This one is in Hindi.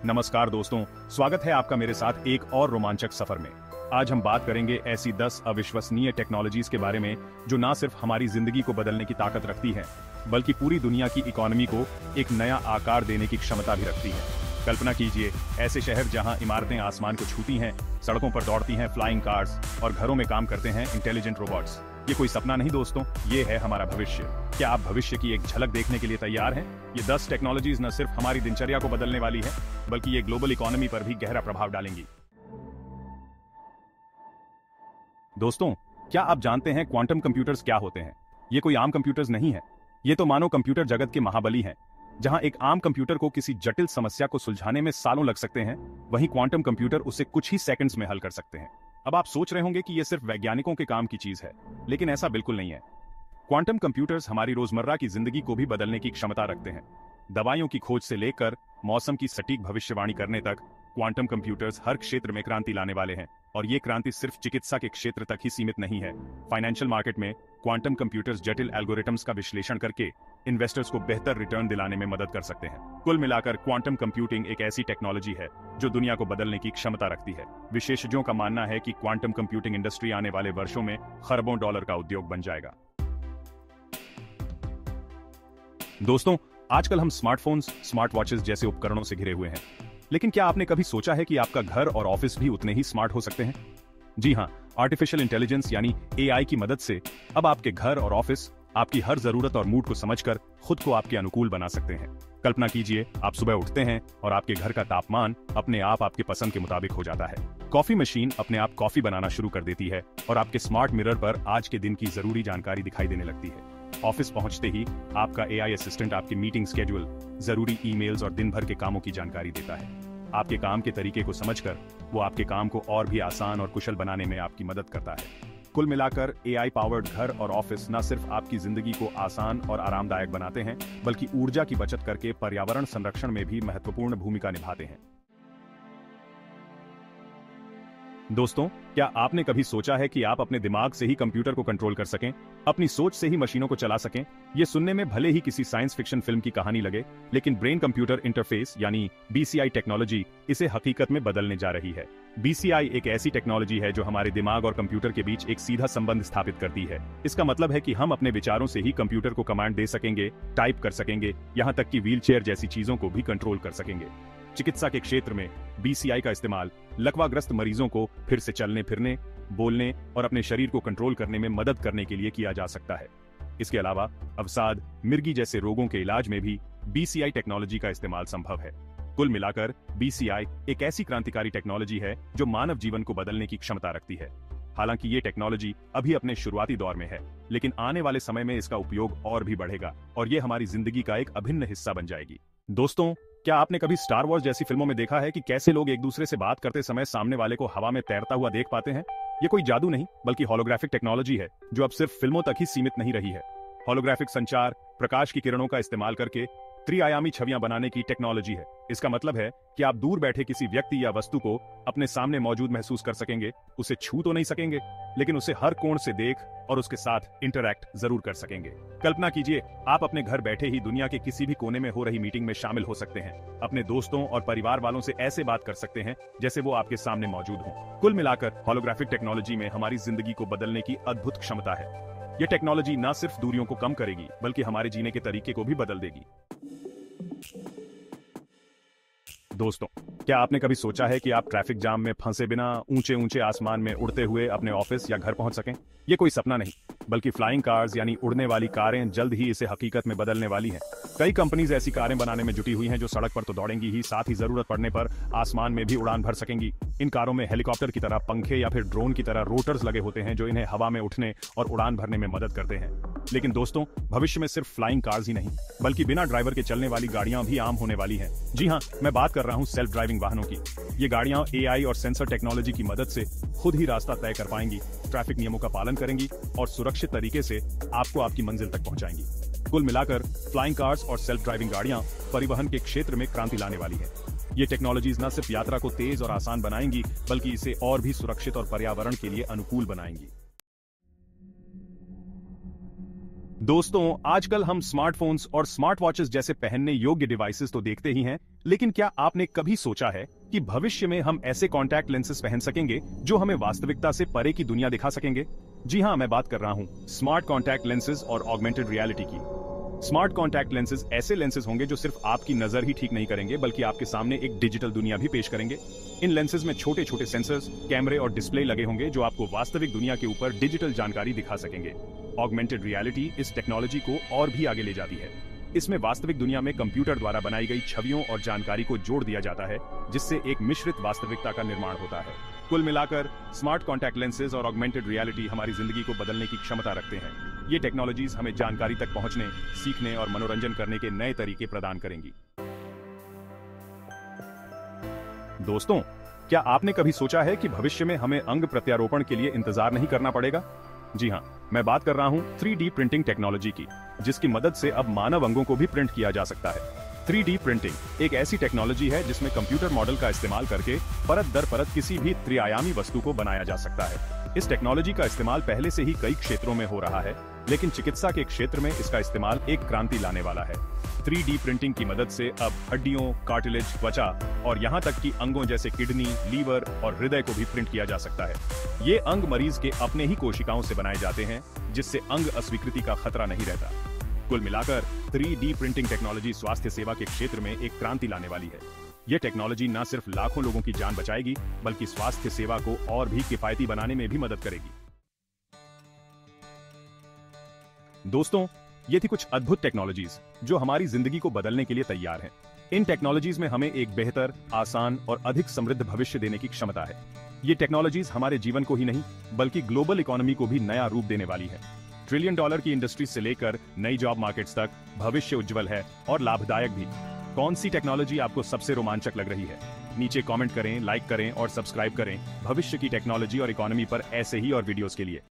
नमस्कार दोस्तों, स्वागत है आपका मेरे साथ एक और रोमांचक सफर में। आज हम बात करेंगे ऐसी 10 अविश्वसनीय टेक्नोलॉजीज के बारे में जो ना सिर्फ हमारी जिंदगी को बदलने की ताकत रखती है, बल्कि पूरी दुनिया की इकोनॉमी को एक नया आकार देने की क्षमता भी रखती है। कल्पना कीजिए, ऐसे शहर जहां इमारतें आसमान को छूती हैं, सड़कों पर दौड़ती हैं फ्लाइंग कार्स और घरों में काम करते हैं इंटेलिजेंट रोबोट्स। ये कोई सपना नहीं दोस्तों, ये है हमारा भविष्य। क्या आप भविष्य की एक झलक देखने के लिए तैयार हैं? ये 10 टेक्नोलॉजीज न सिर्फ हमारी दिनचर्या को बदलने वाली है, बल्कि ये ग्लोबल इकोनॉमी पर भी गहरा प्रभाव डालेंगी। दोस्तों, क्या आप जानते हैं क्वांटम कंप्यूटर्स क्या होते हैं? ये कोई आम कंप्यूटर्स नहीं है। ये तो मानो कंप्यूटर जगत के महाबली हैं। जहां एक आम कंप्यूटर को किसी जटिल समस्या को सुलझाने में सालों लग सकते हैं, वहीं क्वांटम कंप्यूटर उसे कुछ ही सेकंड्स में हल कर सकते हैं। अब आप सोच रहे होंगे कि यह सिर्फ वैज्ञानिकों के काम की चीज है, लेकिन ऐसा बिल्कुल नहीं है। क्वांटम कंप्यूटर्स हमारी रोजमर्रा की जिंदगी को भी बदलने की क्षमता रखते हैं। दवाइयों की खोज से लेकर मौसम की सटीक भविष्यवाणी करने तक क्वांटम कंप्यूटर्स हर क्षेत्र में क्रांति लाने वाले हैं। और ये क्रांति सिर्फ चिकित्सा के क्षेत्र तक ही सीमित नहीं है। फाइनेंशियल मार्केट में क्वांटम कंप्यूटर्स जटिल एल्गोरिथम्स का विश्लेषण करके इन्वेस्टर्स को बेहतर रिटर्न दिलाने में मदद कर सकते हैं। कुल मिलाकर क्वांटम कंप्यूटिंग एक ऐसी टेक्नोलॉजी है जो दुनिया को बदलने की क्षमता रखती है। विशेषज्ञों का मानना है कि क्वांटम कंप्यूटिंग इंडस्ट्री आने वाले वर्षों में खरबों डॉलर का उद्योग बन जाएगा। दोस्तों, आजकल हम स्मार्टफोन्स, स्मार्ट वॉचेस जैसे उपकरणों से घिरे हुए हैं, लेकिन क्या आपने कभी सोचा है कि आपका घर और ऑफिस भी उतने ही स्मार्ट हो सकते हैं? जी हां, आर्टिफिशियल इंटेलिजेंस यानी एआई की मदद से अब आपके घर और ऑफिस आपकी हर जरूरत और मूड को समझकर खुद को आपके अनुकूल बना सकते हैं। कल्पना कीजिए, आप सुबह उठते हैं और आपके घर का तापमान अपने आप आपके पसंद के मुताबिक हो जाता है। कॉफी मशीन अपने आप कॉफी बनाना शुरू कर देती है और आपके स्मार्ट मिरर पर आज के दिन की जरूरी जानकारी दिखाई देने लगती है। ऑफिस पहुंचते ही आपका एआई असिस्टेंट आपकी मीटिंग शेड्यूल, जरूरी ईमेल्स और दिन भर के कामों की जानकारी देता है। आपके काम के तरीके को समझकर वो आपके काम को और भी आसान और कुशल बनाने में आपकी मदद करता है। कुल मिलाकर एआई पावर्ड घर और ऑफिस न सिर्फ आपकी जिंदगी को आसान और आरामदायक बनाते हैं, बल्कि ऊर्जा की बचत करके पर्यावरण संरक्षण में भी महत्वपूर्ण भूमिका निभाते हैं। दोस्तों, क्या आपने कभी सोचा है कि आप अपने दिमाग से ही कंप्यूटर को कंट्रोल कर सकें, अपनी सोच से ही मशीनों को चला सकें? ये सुनने में भले ही किसी साइंस फिक्शन फिल्म की कहानी लगे, लेकिन ब्रेन कंप्यूटर इंटरफेस यानी बीसीआई टेक्नोलॉजी इसे हकीकत में बदलने जा रही है। बीसीआई एक ऐसी टेक्नोलॉजी है जो हमारे दिमाग और कंप्यूटर के बीच एक सीधा संबंध स्थापित करती है। इसका मतलब है कि हम अपने विचारों से ही कंप्यूटर को कमांड दे सकेंगे, टाइप कर सकेंगे, यहाँ तक कि व्हीलचेयर जैसी चीजों को भी कंट्रोल कर सकेंगे। चिकित्सा के क्षेत्र में बीसीआई का इस्तेमाल लकवाग्रस्त मरीजों को फिर से चलने फिरने, बोलने और अपने शरीर को कंट्रोल करने में मदद करने के लिए किया जा सकता है। इसके अलावा अवसाद, मिर्गी जैसे रोगों के इलाज में भी बीसीआई टेक्नोलॉजी का इस्तेमाल संभव है। कुल मिलाकर बीसीआई एक ऐसी क्रांतिकारी टेक्नोलॉजी है जो मानव जीवन को बदलने की क्षमता रखती है। हालांकि ये टेक्नोलॉजी अभी अपने शुरुआती दौर में है, लेकिन आने वाले समय में इसका उपयोग और भी बढ़ेगा और ये हमारी जिंदगी का एक अभिन्न हिस्सा बन जाएगी। दोस्तों, क्या आपने कभी स्टार वॉर्स जैसी फिल्मों में देखा है कि कैसे लोग एक दूसरे से बात करते समय सामने वाले को हवा में तैरता हुआ देख पाते हैं? ये कोई जादू नहीं, बल्कि होलोग्राफिक टेक्नोलॉजी है जो अब सिर्फ फिल्मों तक ही सीमित नहीं रही है। होलोग्राफिक संचार प्रकाश की किरणों का इस्तेमाल करके त्रिआयामी छवियां बनाने की टेक्नोलॉजी है। इसका मतलब है कि आप दूर बैठे किसी व्यक्ति या वस्तु को अपने सामने मौजूद महसूस कर सकेंगे, उसे छू तो नहीं सकेंगे, लेकिन उसे हर कोण से देख और उसके साथ इंटरैक्ट जरूर कर सकेंगे। कल्पना कीजिए, आप अपने घर बैठे ही दुनिया के किसी भी कोने में हो रही मीटिंग में शामिल हो सकते हैं, अपने दोस्तों और परिवार वालों से ऐसे बात कर सकते हैं जैसे वो आपके सामने मौजूद हों। कुल मिलाकर होलोग्राफिक टेक्नोलॉजी में हमारी जिंदगी को बदलने की अद्भुत क्षमता है। यह टेक्नोलॉजी न सिर्फ दूरियों को कम करेगी, बल्कि हमारे जीने के तरीके को भी बदल देगी। दोस्तों, क्या आपने कभी सोचा है कि आप ट्रैफिक जाम में फंसे बिना ऊंचे ऊंचे आसमान में उड़ते हुए अपने ऑफिस या घर पहुंच सकें? ये कोई सपना नहीं, बल्कि फ्लाइंग कार्स यानी उड़ने वाली कारें जल्द ही इसे हकीकत में बदलने वाली हैं। कई कंपनीज ऐसी कारें बनाने में जुटी हुई हैं जो सड़क पर तो दौड़ेंगी ही, साथ ही जरूरत पड़ने पर आसमान में भी उड़ान भर सकेंगी। इन कारों में हेलीकॉप्टर की तरह पंखे या फिर ड्रोन की तरह रोटर्स लगे होते हैं जो इन्हें हवा में उठने और उड़ान भरने में मदद करते हैं। लेकिन दोस्तों, भविष्य में सिर्फ फ्लाइंग कार्स ही नहीं, बल्कि बिना ड्राइवर के चलने वाली गाड़ियां भी आम होने वाली हैं। जी हां, मैं बात कर रहा हूं सेल्फ ड्राइविंग वाहनों की। ये गाड़ियां एआई और सेंसर टेक्नोलॉजी की मदद से खुद ही रास्ता तय कर पाएंगी, ट्रैफिक नियमों का पालन करेंगी और सुरक्षित तरीके से आपको आपकी मंजिल तक पहुंचाएंगी। कुल मिलाकर फ्लाइंग कार्स और सेल्फ ड्राइविंग गाड़ियां परिवहन के क्षेत्र में क्रांति लाने वाली है। ये टेक्नोलॉजीज न सिर्फ यात्रा को तेज और आसान बनाएंगी, बल्कि इसे और भी सुरक्षित और पर्यावरण के लिए अनुकूल बनाएंगी। दोस्तों, आजकल हम स्मार्टफोन्स और स्मार्ट वॉचेस जैसे पहनने योग्य डिवाइसेस तो देखते ही हैं, लेकिन क्या आपने कभी सोचा है कि भविष्य में हम ऐसे कॉन्टैक्ट लेंसेज पहन सकेंगे जो हमें वास्तविकता से परे की दुनिया दिखा सकेंगे? जी हां, मैं बात कर रहा हूं स्मार्ट कॉन्टैक्ट लेंसेज और ऑगमेंटेड रियलिटी की। स्मार्ट कॉन्टैक्ट लेंसेज ऐसे लेंसेज होंगे जो सिर्फ आपकी नजर ही ठीक नहीं करेंगे, बल्कि आपके सामने एक डिजिटल दुनिया भी पेश करेंगे। इन लेंसेज में छोटे छोटे सेंसर्स, कैमरे और डिस्प्ले लगे होंगे जो आपको वास्तविक दुनिया के ऊपर डिजिटल जानकारी दिखा सकेंगे। ऑगमेंटेड रियलिटी इस टेक्नोलॉजी को और भी आगे ले जाती है। इसमें वास्तविक दुनिया में कंप्यूटर द्वारा बनाई गई छवियों और जानकारी को जोड़ दिया जाता है, जिससे एक मिश्रित वास्तविकता का निर्माण होता है। कुल मिलाकर स्मार्ट कॉन्टैक्ट लेंसेज और ऑगमेंटेड रियलिटी हमारी जिंदगी को बदलने की क्षमता रखते हैं। ये टेक्नोलॉजीज हमें जानकारी तक पहुंचने, सीखने और मनोरंजन करने के नए तरीके प्रदान करेंगी। दोस्तों, क्या आपने कभी सोचा है कि भविष्य में हमें अंग प्रत्यारोपण के लिए इंतजार नहीं करना पड़ेगा? जी हां, मैं बात कर रहा हूं 3D प्रिंटिंग टेक्नोलॉजी की, जिसकी मदद से अब मानव अंगों को भी प्रिंट किया जा सकता है। 3D प्रिंटिंग एक ऐसी टेक्नोलॉजी है जिसमें कंप्यूटर मॉडल का इस्तेमाल करके परत दर परत किसी भी त्रिआयामी वस्तु को बनाया जा सकता है। इस टेक्नोलॉजी का इस्तेमाल पहले से ही कई क्षेत्रों में हो रहा है, लेकिन चिकित्सा के क्षेत्र में इसका इस्तेमाल एक क्रांति लाने वाला है। 3D प्रिंटिंग की मदद से अब हड्डियों, कार्टिलेज, त्वचा और यहाँ तक कि अंगों जैसे किडनी, लीवर और हृदय को भी प्रिंट किया जा सकता है। ये अंग मरीज के अपने ही कोशिकाओं से बनाए जाते हैं, जिससे अंग अस्वीकृति का खतरा नहीं रहता। कुल मिलाकर 3D प्रिंटिंग टेक्नोलॉजी स्वास्थ्य सेवा के क्षेत्र में एक क्रांति लाने वाली है। यह टेक्नोलॉजी न सिर्फ लाखों लोगों की जान बचाएगी, बल्कि स्वास्थ्य सेवा को और भी किफायती बनाने में भी मदद करेगी। दोस्तों, ये थी कुछ अद्भुत टेक्नोलॉजीज जो हमारी जिंदगी को बदलने के लिए तैयार हैं। इन टेक्नोलॉजीज में हमें एक बेहतर, आसान और अधिक समृद्ध भविष्य देने की क्षमता है। ये टेक्नोलॉजीज हमारे जीवन को ही नहीं, बल्कि ग्लोबल इकोनॉमी को भी नया रूप देने वाली है। ट्रिलियन डॉलर की इंडस्ट्री से लेकर नई जॉब मार्केट्स तक भविष्य उज्जवल है और लाभदायक भी। कौन सी टेक्नोलॉजी आपको सबसे रोमांचक लग रही है? नीचे कमेंट करें, लाइक करें और सब्सक्राइब करें भविष्य की टेक्नोलॉजी और इकोनॉमी पर ऐसे ही और वीडियोस के लिए।